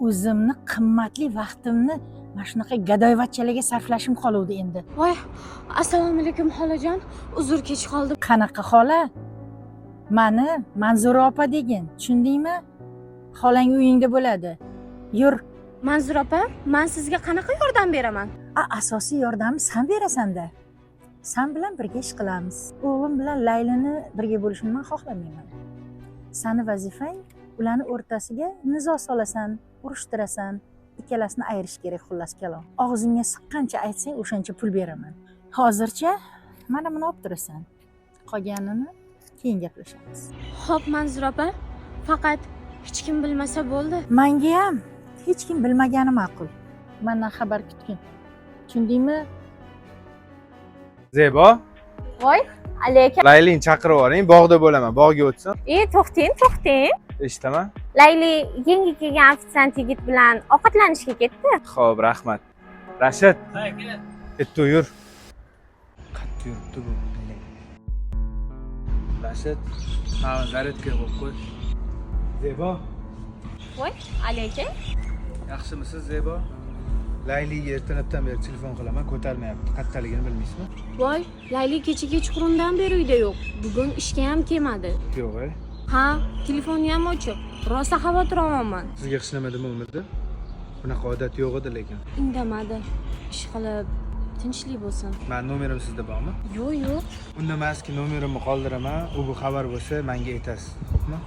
o'zimni qimmatli vaqtimni mana shunaqa gadoyvachchalarga sarflashim qoluvdi endi. Voy, assalomu alaykum xolajon. Uzr kech qoldim. Qanaqa xola? Mani Manzura opa degin, tushundingmi? Xolang uyingda bo'ladi. Yur. Manzura opa, men sizga qanaqa yordam beraman? Asosiy yordamni sen berasan-da. Sen bilan birga ish qilamiz. O'g'lim bilan Laylini birga bo'lishini men xohlamayman. Seni vazifang ularni o'rtasiga nizo solasan, urushtirasan, ikkalasini ayirish kerak xullas kalom. Og'zingga siqqancha aytsang, o'shancha pul beraman. Hozircha mana buni olib turasan. Qolganini keyin gaplashamiz. Xo'p, Manzura opa, faqat hech kim bilmasa bo'ldi. Menga ham hech kim bilmagani ma'qul. Mendan xabar kutgin. Tushundingmi? Zebo, Voy, alaykum. Laylini chaqirib yuboring, bog'da bo'laman, bog'ga o'tsin. To'xting. Eshitaman. Layli yangi kelgan ofitsiant yigit bilan ovqatlanishga ketdi. Xo'p, rahmat. Rashid. Bitta yur. Qattiq yuribdi bu. Rashid, zaryadka qo'yib qo'y. Zebo, Voy, alaykum. yaxshimisiz Zebo? Layliga ertalabdan beri telefon qilaman, ko'tarmayapti. Qattaligini bilmaysizmi? Voy, Layli kecha kechqurundan beri uyda yo'q. Bugun ishga ham kelmadi. Yo'q, Ha, telefoni ham ochiq. Rosa xavotir olaman. Sizga hech nima demamidi? Bunaqa odat yo'q edi lekin. Indamadi. Ish qilib tinchlik bo'lsin. Men nomerim sizda bormi? Yo'q. Unda emaski, nomerimni qoldiraman. U bu xabar bo'lsa menga aytasiz, xo'pmi?